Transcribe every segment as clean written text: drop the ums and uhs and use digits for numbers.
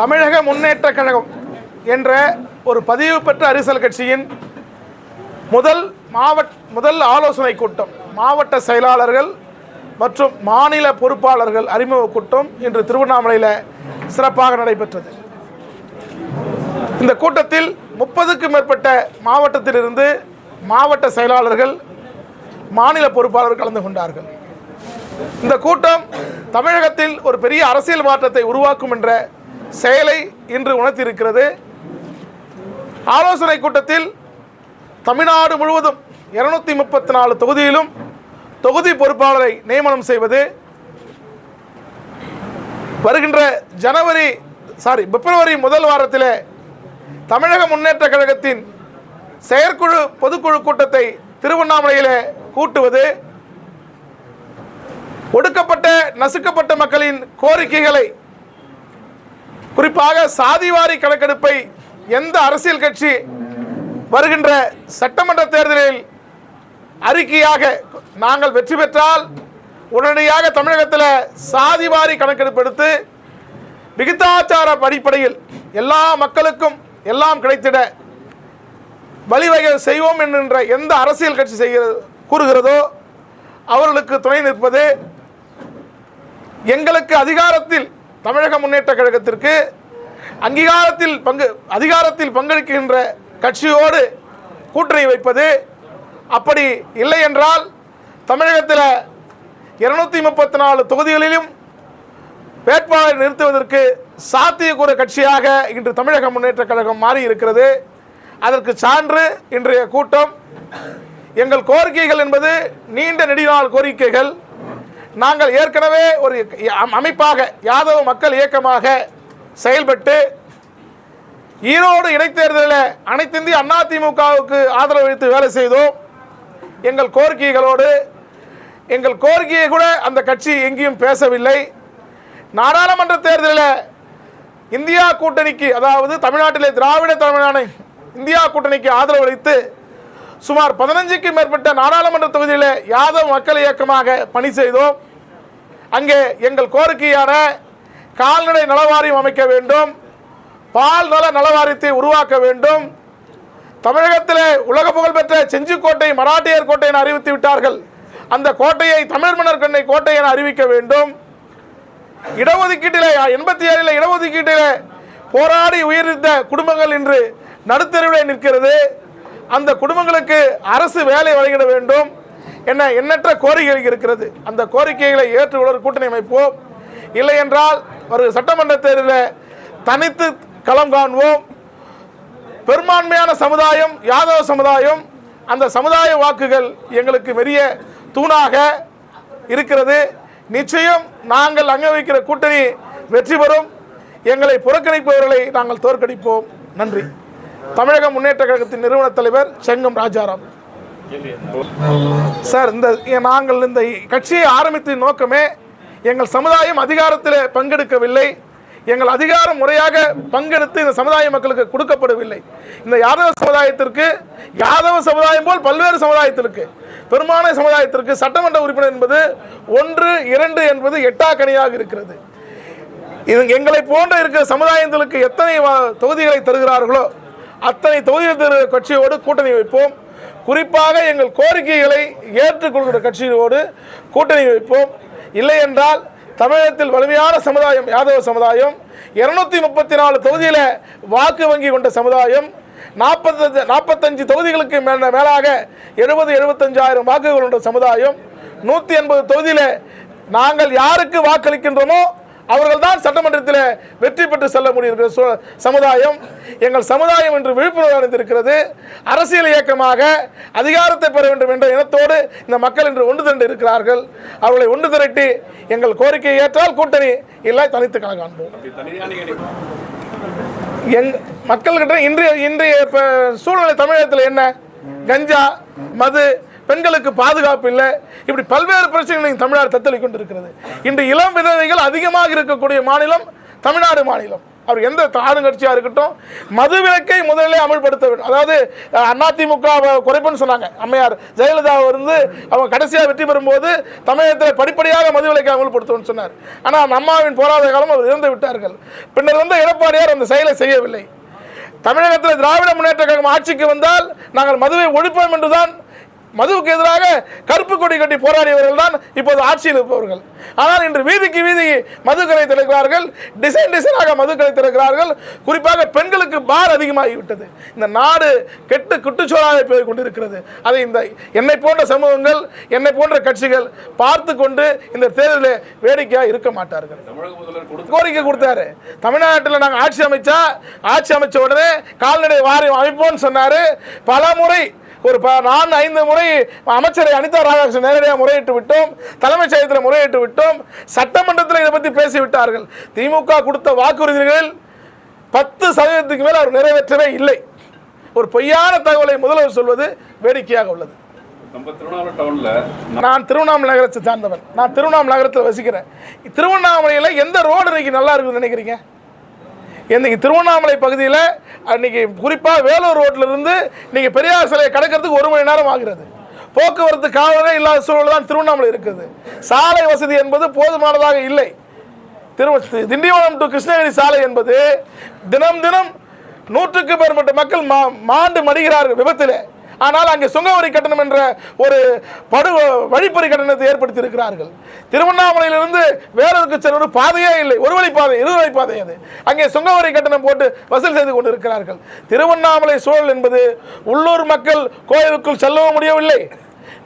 தமிழக முன்னேற்ற கழகம் என்ற ஒரு பதிவு பெற்ற அரசியல் கட்சியின் முதல் ஆலோசனை கூட்டம், மாவட்ட செயலாளர்கள் மற்றும் மாநில பொறுப்பாளர்கள் அறிமுக கூட்டம் இன்று திருவண்ணாமலையில் சிறப்பாக நடைபெற்றது. இந்த கூட்டத்தில் 30க்கும் மேற்பட்ட மாவட்டத்திலிருந்து மாவட்ட செயலாளர்கள், மாநில பொறுப்பாளர்கள் கலந்து கொண்டார்கள். இந்த கூட்டம் தமிழகத்தில் ஒரு பெரிய அரசியல் மாற்றத்தை உருவாக்கும் என்ற செயலை இன்று உணர்த்தியிருக்கிறது. ஆலோசனை கூட்டத்தில் தமிழ்நாடு முழுவதும் 234 தொகுதியிலும் தொகுதி பொறுப்பாளரை நியமனம் செய்வது, வருகின்ற பிப்ரவரி முதல் வாரத்தில் தமிழக முன்னேற்ற கழகத்தின் செயற்குழு பொதுக்குழு கூட்டத்தை திருவண்ணாமலையில் கூட்டுவது, ஒடுக்கப்பட்ட நசுக்கப்பட்ட மக்களின் கோரிக்கைகளை, குறிப்பாக சாதிவாரி கணக்கெடுப்பை எந்த அரசியல் கட்சி வருகின்ற சட்டமன்ற தேர்தலில் அறிக்கையாக நாங்கள் வெற்றி பெற்றால் உடனடியாக தமிழகத்தில் சாதிவாரி கணக்கெடுப்பு எடுத்து விகிதாச்சார அடிப்படையில் எல்லா மக்களுக்கும் எல்லாம் கிடைத்திட வழிவகை செய்வோம் என்கின்ற எந்த அரசியல் கட்சி கூறுகிறதோ அவர்களுக்கு துணை நிற்பது, எங்களுக்கு அதிகாரத்தில் தமிழக முன்னேற்ற கழகத்திற்கு அதிகாரத்தில் பங்கெடுக்கின்ற கட்சியோடு கூட்டணி வைப்பது. அப்படி இல்லை என்றால் தமிழகத்தில் 234 தொகுதிகளிலும் வேட்பாளரை நிறுத்துவதற்கு சாத்தியக்கூறு கட்சியாக இன்று தமிழக முன்னேற்ற கழகம் மாறி இருக்கிறது. அதற்கு சான்று இன்றைய கூட்டம். எங்கள் கோரிக்கைகள் என்பது நீண்ட நெடுநாள் கோரிக்கைகள். நாங்கள் ஏற்கனவே ஒரு அமைப்பாக யாதவ மக்கள் இயக்கமாக செயல்பட்டு ஈரோடு இடைத்தேர்தலில் அனைத்து இந்திய அண்ணா திமுகவுக்கு ஆதரவு அளித்து வேலை செய்தோம். எங்கள் கோரிக்கையை கூட அந்த கட்சி எங்கேயும் பேசவில்லை. நாடாளுமன்ற தேர்தலில் இந்தியா கூட்டணிக்கு, அதாவது தமிழ்நாட்டிலே திராவிட தலைமையிலான இந்தியா கூட்டணிக்கு ஆதரவு அளித்து சுமார் 15க்கும் மேற்பட்ட நாடாளுமன்ற தொகுதியில் யாதவ மக்கள் இயக்கமாக பணி செய்தோம். அங்கே எங்கள் கோரிக்கையான கால்நடை நலவாரியம் அமைக்க வேண்டும், பால் நல நலவாரியத்தை உருவாக்க வேண்டும், தமிழகத்தில் உலக புகழ்பெற்ற செஞ்சிக்கோட்டை மராட்டியர் கோட்டை என அறிவித்து விட்டார்கள், அந்த கோட்டையை தமிழ் மன்னர் கண்ணை கோட்டை என அறிவிக்க வேண்டும். இடஒதுக்கீட்டில் 87 இடஒதுக்கீட்டில் போராடி உயிரிழந்த குடும்பங்கள் இன்று நடுத்தருவில் நிற்கிறது. அந்த குடும்பங்களுக்கு அரசு வேலை வழங்கிட வேண்டும் என எண்ணற்ற கோரிக்கைகள் இருக்கிறது. அந்த கோரிக்கைகளை ஏற்று ஒரு கூட்டணி அமைப்போம். இல்லை என்றால் ஒரு சட்டமன்ற தேர்தலில் தனித்து களம் காண்போம். பெரும்பான்மையான சமுதாயம் யாதவ சமுதாயம். அந்த சமுதாய வாக்குகள் எங்களுக்கு பெரிய தூணாக இருக்கிறது. நிச்சயம் நாங்கள் அங்க வைக்கிற கூட்டணி வெற்றி பெறும். எங்களை புறக்கணிப்பவர்களை நாங்கள் தோற்கடிப்போம். நன்றி. தமிழக முன்னேற்ற கழகத்தின் நிறுவன தலைவர் செங்கம் ராஜாராம். சார், நாங்கள் இந்த கட்சியை ஆரம்பித்த நோக்கமே எங்கள் சமுதாயம் அதிகாரத்தில் பங்கெடுக்கவில்லை, எங்கள் அதிகாரம் முறையாக பங்கெடுத்து இந்த சமுதாய மக்களுக்கு கொடுக்கப்படவில்லை. இந்த யாதவ சமுதாயம் போல் பல்வேறு சமுதாயத்திற்கு, பெரும்பான்மை சமுதாயத்திற்கு சட்டமன்ற உறுப்பினர் என்பது 1, 2 என்பது எட்டாக்கணியாக இருக்கிறது. இது எங்களை போன்ற இருக்கிற சமுதாயங்களுக்கு எத்தனை தொகுதிகளை தருகிறார்களோ அத்தனை தொகுதிகள் கட்சியோடு கூட்டணி வைப்போம். குறிப்பாக எங்கள் கோரிக்கைகளை ஏற்றுக்கொள்கிற கட்சியோடு கூட்டணி வைப்போம். இல்லை என்றால் தமிழகத்தில் வலிமையான சமுதாயம் யாதவ சமுதாயம், 234 தொகுதியில் வாக்கு வங்கி கொண்ட சமுதாயம், 45 தொகுதிகளுக்கு மேலாக 70-75 வாக்குகள் கொண்ட சமுதாயம், 180 தொகுதியில் நாங்கள் யாருக்கு வாக்களிக்கின்றோமோ அவர்கள் தான் சட்டமன்றத்தில் வெற்றி பெற்று செல்ல முடியும் சமுதாயம். எங்கள் சமுதாயம் என்று விழிப்புணர்வு அடைந்திருக்கிறது. அரசியல் இயக்கமாக அதிகாரத்தை பெற வேண்டும் என்ற எண்ணத்தோடு இந்த மக்கள் இன்று ஒன்று திரண்டு இருக்கிறார்கள். அவர்களை ஒன்று திரட்டி எங்கள் கோரிக்கையை ஏற்றால் கூட்டணி, இல்லை தனித்து கணக்கு காண்போம். மக்கள்கிட்ட இன்றைய சூழ்நிலை தமிழகத்தில் என்ன? கஞ்சா, மது, பெண்களுக்கு பாதுகாப்பு இல்லை, இப்படி பல்வேறு பிரச்சனைகள் தமிழ்நாடு தத்தளிக் கொண்டிருக்கிறது. இன்று இளம் விதவைகள் அதிகமாக இருக்கக்கூடிய மாநிலம் தமிழ்நாடு மாநிலம். அவர் எந்த ஆளுங்கட்சியாக இருக்கட்டும் மது விலக்கை முதலில் அமல்படுத்த வேண்டும். அதாவது அதிமுக குறைப்புன்னு சொன்னாங்க, அம்மையார் ஜெயலலிதா அவங்க கடைசியாக வெற்றி பெறும்போது தமிழகத்தில் படிப்படியாக மது விலக்கை அமல்படுத்துவோம்னு சொன்னார். ஆனால் அம்மாவின் போராட்ட காலம் அவர் இறந்து விட்டார்கள். பின்னர் எடப்பாடியார் அந்த செயலை செய்யவில்லை. தமிழகத்தில் திராவிட முன்னேற்ற கழகம் ஆட்சிக்கு வந்தால் நாங்கள் மதுவை ஒழிப்போம் என்றுதான் மதுவுக்கு எதிராக கருப்பு கொடி கட்டி போராடியவர்கள் தான் இப்போது ஆட்சியில் இருப்பவர்கள். ஆனால் இன்று வீதிக்கு வீதி மதுக்கடை திறக்கிறார்கள், டிசைனாக மதுக்கடை திறக்கிறார்கள். குறிப்பாக பெண்களுக்கு பார் அதிகமாகிவிட்டது. இந்த நாடு கெட்டு குட்டுச்சோறாக போய் கொண்டிருக்கிறது. அதை இந்த என்னை போன்ற சமூகங்கள், என்னை போன்ற கட்சிகள் பார்த்து கொண்டு இந்த தேர்தலில் வேடிக்கையாக இருக்க மாட்டார்கள். கோரிக்கை கொடுத்தாரு, தமிழ்நாட்டில் நாங்கள் ஆட்சி அமைச்ச உடனே கால்நடை வாரியம் அமைப்போம்னு சொன்னார். பல முறை ஒரு 4-5 முறை அமைச்சரை அனிதா ராதாகிருஷ்ணன் நேரடியாக முறையிட்டு விட்டோம், தலைமைச் செயலகத்தில் முறையிட்டு விட்டோம், சட்டமன்றத்தில் இதை பற்றி பேசிவிட்டார்கள். திமுக கொடுத்த வாக்குறுதிகளில் 10% மேல் அவர் நிறைவேற்றவே இல்லை. ஒரு பொய்யான தகவலை முதல்வர் சொல்வது வேடிக்கையாக உள்ளது. நான் திருவண்ணாமலை நகரத்தை சார்ந்தவன், நான் திருவண்ணாமலை நகரத்தில் வசிக்கிறேன். திருவண்ணாமலையில் எந்த ரோடு இன்னைக்கு நல்லா இருக்குன்னு நினைக்கிறீங்க? இன்னைக்கு திருவண்ணாமலை பகுதியில் அன்னைக்கு குறிப்பாக வேலூர் ரோட்டிலிருந்து நீங்கள் பெரியார் சிலையை கடக்கிறதுக்கு 1 மணி நேரம் ஆகிறது. போக்குவரத்து காவலே இல்லாத சூழல் தான் திருவண்ணாமலை இருக்குது. சாலை வசதி என்பது போதுமானதாக இல்லை. திண்டிவனம் டு கிருஷ்ணகிரி சாலை என்பது தினம் 100க்கு மேற்பட்ட மக்கள் மாண்டு மடிகிறார்கள் விபத்தில். ஆனால் அங்கே சுங்கவரி கட்டணம் என்ற ஒரு வழிப்பறி கட்டணத்தை ஏற்படுத்தி இருக்கிறார்கள். திருவண்ணாமலையிலிருந்து வேலூருக்கு செல்வது பாதையே இல்லை, ஒரு வழிப்பாதை, 2 வழிப்பாதை. அது அங்கே சுங்கவரி கட்டணம் போட்டு வசூல் செய்து கொண்டிருக்கிறார்கள். திருவண்ணாமலை சூழல் என்பது உள்ளூர் மக்கள் கோயிலுக்குள் செல்லவும் முடியவில்லை.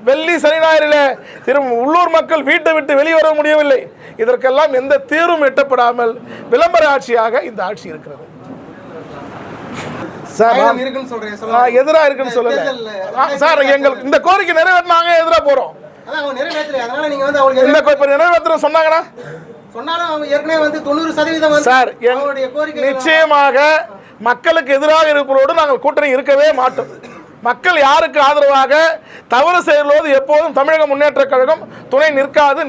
வெள்ளி சனி ஞாயிறில் உள்ளூர் மக்கள் வீட்டை விட்டு வெளிவர முடியவில்லை. இதற்கெல்லாம் எந்த தீர்வும் எட்டப்படாமல் விளம்பர ஆட்சியாக இந்த ஆட்சி இருக்கிறது. எதிராக இருக்குன்னு சொல்லல சார். எங்கள் இந்த கோரிக்கை நிறைவேற்றினாங்க, எதிராக போறோம். நிறைவேற்ற சொன்னாங்கன்னா சார் நிச்சயமாக மக்களுக்கு எதிராக இருப்பதோடு நாங்கள் கூட்டணி இருக்கவே மாட்டோம். மக்கள் யாருக்கு ஆதரவாக தவறு செய்வது எப்போதும் தமிழக முன்னேற்ற கழகம் துணை நிற்காது.